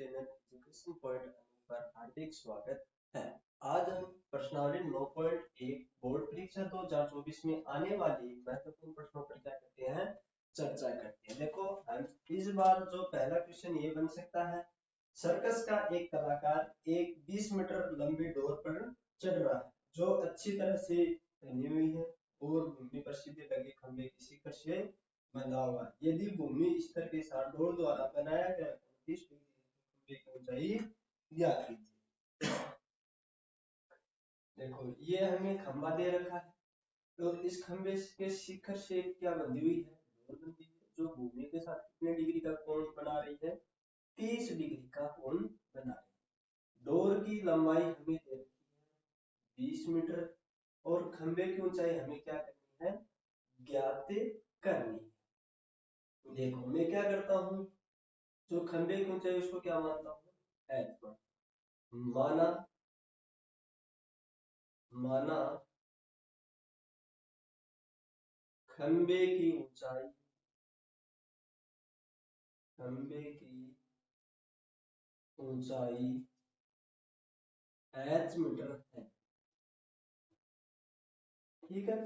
Channel education point पर हार्दिक स्वागत है। आज हम प्रश्नावली 9.1 बोर्ड परीक्षा 2024 में आने वाली महत्वपूर्ण प्रश्नों पर क्या करते हैं, चर्चा करते हैं। देखो, हम इस बार जो पहला क्वेश्चन ये बन सकता है, सर्कस का एक कलाकार एक 20 मीटर लंबी डोर पर चढ़ रहा है जो अच्छी तरह से बनी हुई है और भूमि पर सीधे लगे खंभे की शिखर से बंधा हुआ है। यदि भूमि स्तर के साथ डोर द्वारा बनाया गया 30 डिग्री की ऊंचाई ज्ञात कीजिए। देखो, ये हमें खंभा दे रखा है, तो इस खंभे के शिखर से क्या बंधी हुई है, डोर बंधी हुई है, जो भूमि के साथ कितने डिग्री का कोण बना रही है, 30 डिग्री का कोण बना रही है। डोर की लंबाई हमें दे रखी है 20 मीटर और खंभे की ऊंचाई हमें क्या करनी है, ज्ञात करनी है। देखो, मैं क्या करता हूँ, जो खंभे की ऊंचाई उसको क्या मानता हूँ, h1 माना खंभे की ऊंचाई h मीटर है। ठीक है,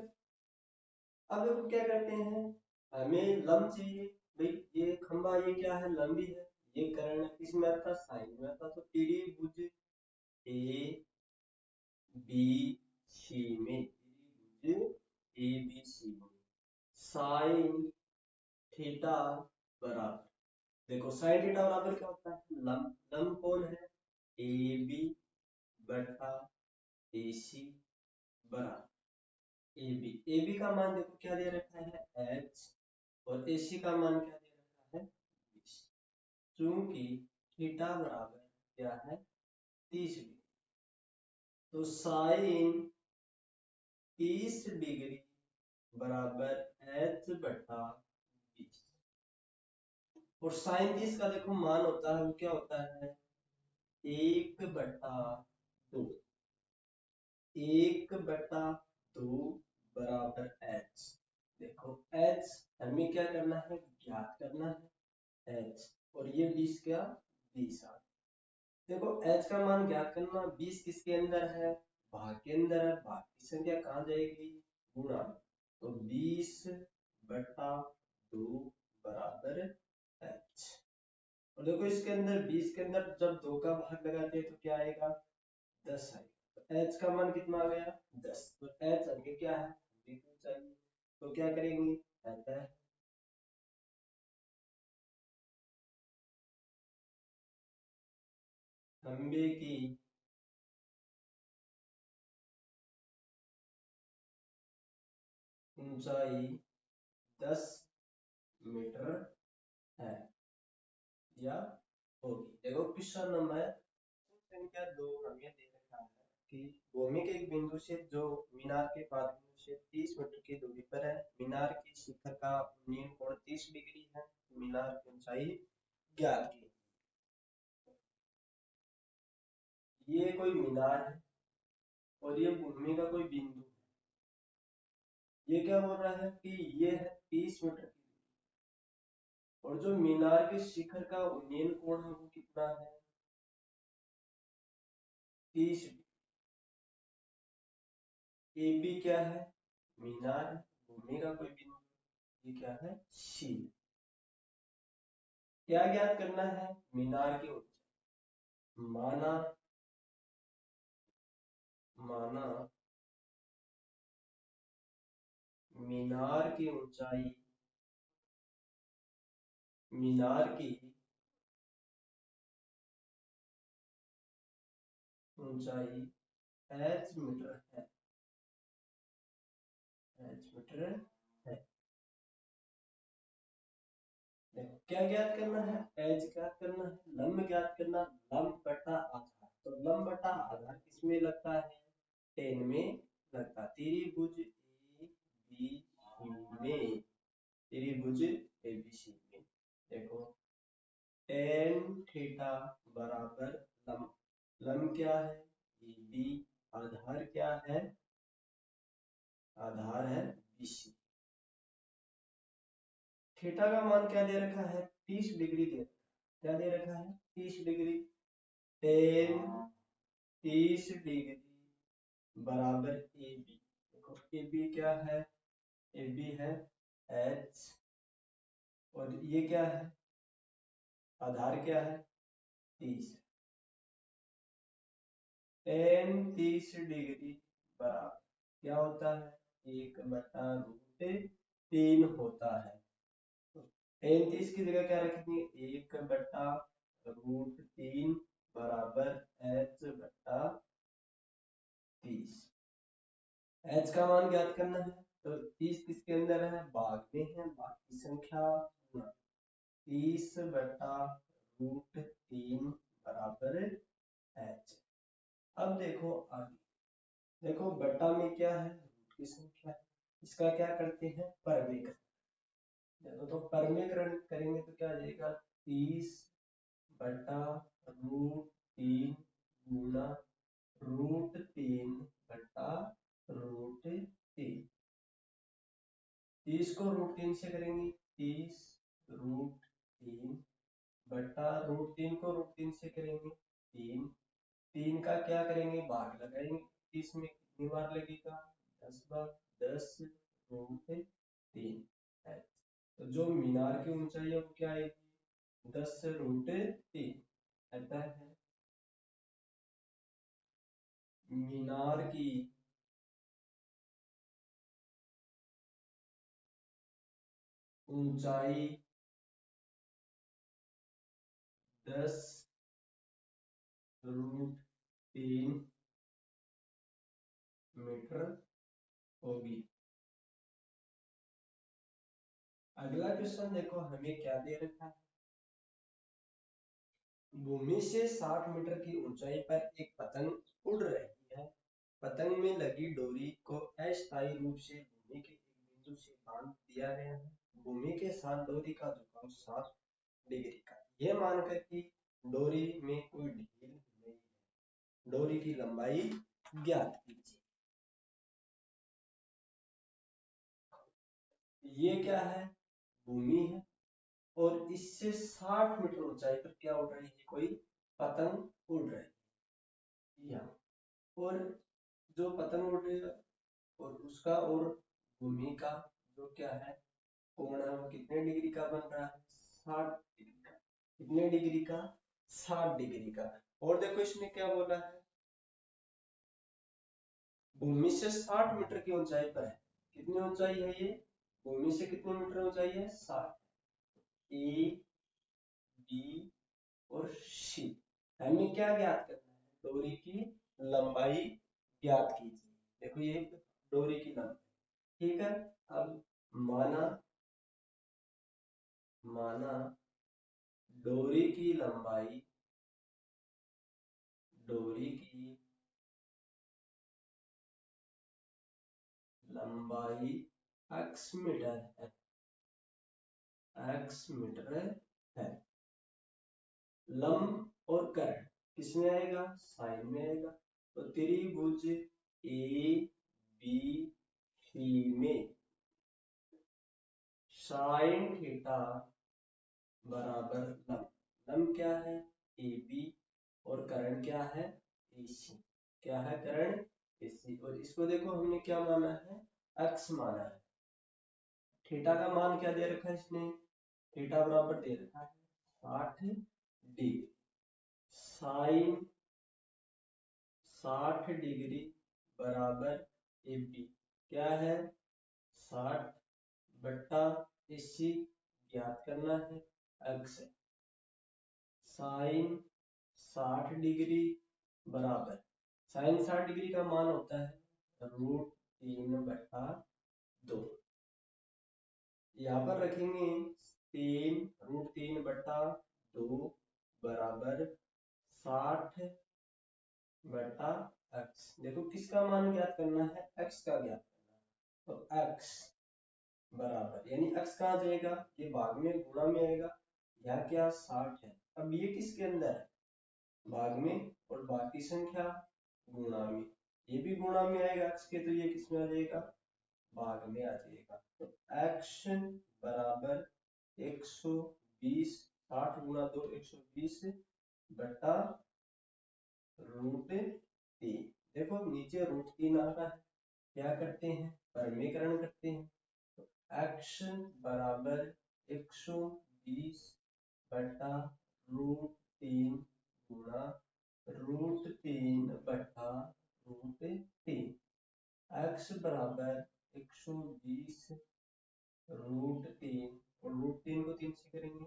अब देखो क्या करते हैं, हमें लंब चाहिए। भाई ये खंभा ये क्या है, लंबी है, ये कर्ण किसमें आता, साइन में आता, तो त्रिभुज ए बी सी में, त्रिभुज ए बी सी में साइन थीटा बराबर, देखो साइन थीटा बराबर क्या होता है, लंब, लंब कौन है, ए बी बटा ए सी बराबर ए बी का मान देखो क्या दे रखा है h और ए सी का मान क्या दे रखा है 20। चूंकि थीटा बराबर क्या है 30 डिग्री, तो साइन 30 डिग्री बराबर h बटा 20। और साइन 30 का देखो मान होता है, वो क्या होता है 1/2, 1/2 बराबर h। देखो h हमें क्या करना है, ज्ञात करना है h, और ये 20 क्या 20 आ। देखो h का मान ज्ञात करना, 20 किसके अंदर है, भाग के अंदर है, भाग की संख्या कहाँ जाएगी, गुणा, तो 20/2 बराबर h। और देखो इसके अंदर 20 के अंदर जब 2 का भाग लगाते हैं तो क्या आएगा, 10 आएगा। तो h का मान कितना आ गया 10, तो h हमें क्या है, चाहिए, तो क्या करेंगे, कहता है खंबे की ऊंचाई 10 मीटर है या होगी। देखो क्वेश्चन नंबर संख्या 2 हमें दे रखा है कि भूमि के एक बिंदु से जो मीनार के पास से 30 मीटर की दूरी पर है, मीनार की शिखर का नील कोण 30 डिग्री है, मीनार की ऊंचाई ज्ञात की। ये कोई मीनार है और ये भूमि का कोई बिंदु है, ये क्या बोल रहा है कि ये है 30 मीटर की, और जो मीनार के शिखर का उन्नयन कोण है वो कितना है 30 डिग्री। ए बी क्या है, मीनार, भूमि का कोई बिंदु, ये क्या है सी। क्या ज्ञात करना है, मीनार की ऊंचाई, माना मीनार की ऊंचाई, मीनार की ऊंचाई h मीटर है, h मीटर है। देखो क्या ज्ञात करना है, h ज्ञात करना है, लंब ज्ञात करना, लंब बटा आधार, तो लंब बटा आधार किसमें लगता है, 10 में लगता है, त्रिभुज ए बी सी में, त्रिभुज ए बी सी में। देखो tan थीटा बराबर लंब, लंब क्या है ए बी, आधार क्या है, आधार है बी सी। थीटा का मान क्या दे रखा है 30 डिग्री दे रखा है, क्या दे रखा है 30 डिग्री। टेन 30 डिग्री बराबर ए बी। देखो ए बी क्या है, ए बी है एच, और ये क्या है आधार क्या है 30। टेन 30 डिग्री बराबर क्या होता है 1/√3 होता है। टेन 30 की जगह क्या रखेंगे 1/√3 बराबर h/30। h का मान ज्ञात करना है, तो 30 किसके अंदर है भाग में है, बाकी संख्या गुणा 30/√3 बराबर h। अब देखो आगे, देखो बट्टा में क्या है रूट की संख्या है, इसका क्या करते हैं परमीकरण। देखो तो परमीकरण करेंगे तो क्या आ जाएगा 30/√3 गुना √3/√3। 30 को √3 से करेंगे 30√3/√3 को √3 से करेंगे 3। 3 का क्या करेंगे भाग लगाएंगे, 30 में कितनी बार लगेगा 10 बार, 10√3 है। तो जो मीनार की ऊंचाई है वो क्या आएगी 10√3 कहता है। मीनार की ऊंचाई 10√3 मीटर होगी। अगला क्वेश्चन देखो हमें क्या दे रखा है, भूमि से 60 मीटर की ऊंचाई पर एक पतंग उड़ रही है। पतंग में लगी डोरी को अस्थायी रूप से भूमि के एक बिंदु से बांध दिया गया है। भूमि के साथ डोरी का झुकाव 60 डिग्री का, यह मानकर कि डोरी में कोई ढील नहीं है, डोरी की लंबाई ज्ञात कीजिए। ये क्या है भूमि है, और इससे 60 मीटर ऊंचाई पर क्या उड़ रही है कोई पतंग उड़ रही है यहाँ, और जो पतंग उड़ रही है और उसका और भूमि का जो क्या है कोण है वो कितने डिग्री का बन रहा है 60 डिग्री का। कितने डिग्री का 60 डिग्री का। और देखो इसने क्या बोला है भूमि से 60 मीटर की ऊंचाई पर है। कितनी ऊंचाई है ये भूमि से कितने मीटर ऊंचाई है 60। ए बी और सी, हमें क्या ज्ञात करना है डोरी की लंबाई ज्ञात कीजिए। देखो ये डोरी की लंबाई ठीक है। अब माना माना डोरी की लंबाई x मीटर है, x मीटर है। लंब और कर्ण किसमें आएगा साइन में आएगा। तो त्रिभुज ए बी सी में साइन थीटा बराबर लंब, लंब क्या है ए बी और कर्ण क्या है ए सी, क्या है कर्ण ए सी। और इसको देखो हमने क्या माना है x माना है। थीटा का मान क्या दे रखा है इसने थीटा बराबर दे रखा है 60 डिग्री। साइन 60 डिग्री बराबर ए बी क्या है 60/80 ज्ञात करना है x। साइन 60 डिग्री बराबर साइन 60 डिग्री का मान होता है √3/2। यहाँ पर रखेंगे 3√3/2 बराबर 60/x। देखो किसका मान ज्ञात करना है x का ज्ञात करना है, तो x बराबर यानी x कहाँ जाएगा ये भाग में गुणा में आएगा, यहाँ क्या 60 है। अब ये किसके अंदर है भाग में और बाकी संख्या गुणा में, ये भी गुणा में आएगा x के, तो ये किसमें आ जाएगा भाग में आ जाएगा। तो x बराबर 120 60 गुना 2 120 बटा √3। देखो नीचे √3 आ रहा है, क्या करते हैं, परमीकरण करते हैं। तो x बराबर 120 बटा √3 गुणा √3 बटा √3। x बराबर 120 √3 और √3 को 3 से करेंगे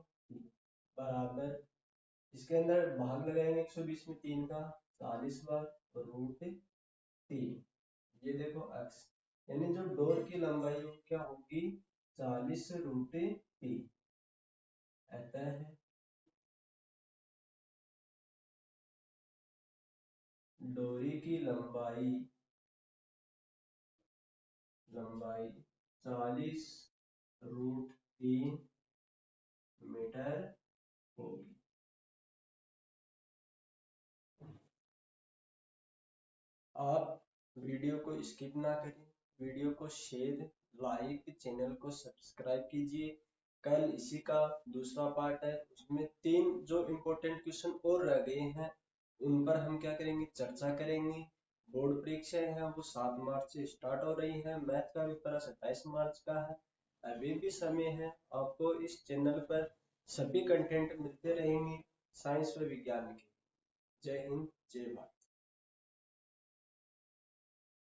बराबर, इसके अंदर भाग लगाएंगे 120 में 3 का 40 बार और √3। ये देखो x, यानी जो डोर की लंबाई वो क्या होगी, 40 √3 ऐसा है। डोरी की लंबाई 40 √3 मीटर होगी। आप वीडियो को स्किप ना करें, वीडियो को शेयर, लाइक, चैनल को सब्सक्राइब कीजिए। कल इसी का दूसरा पार्ट है, उसमें 3 जो इम्पोर्टेंट क्वेश्चन और रह गए हैं उन पर हम क्या करेंगे, चर्चा करेंगे। बोर्ड परीक्षाएं हैं वो 7 मार्च से स्टार्ट हो रही है, मैथ का पेपर 27 मार्च का है। अभी भी समय है, आपको इस चैनल पर सभी कंटेंट मिलते रहेंगे साइंस व विज्ञान के। जय हिंद, जय भारत।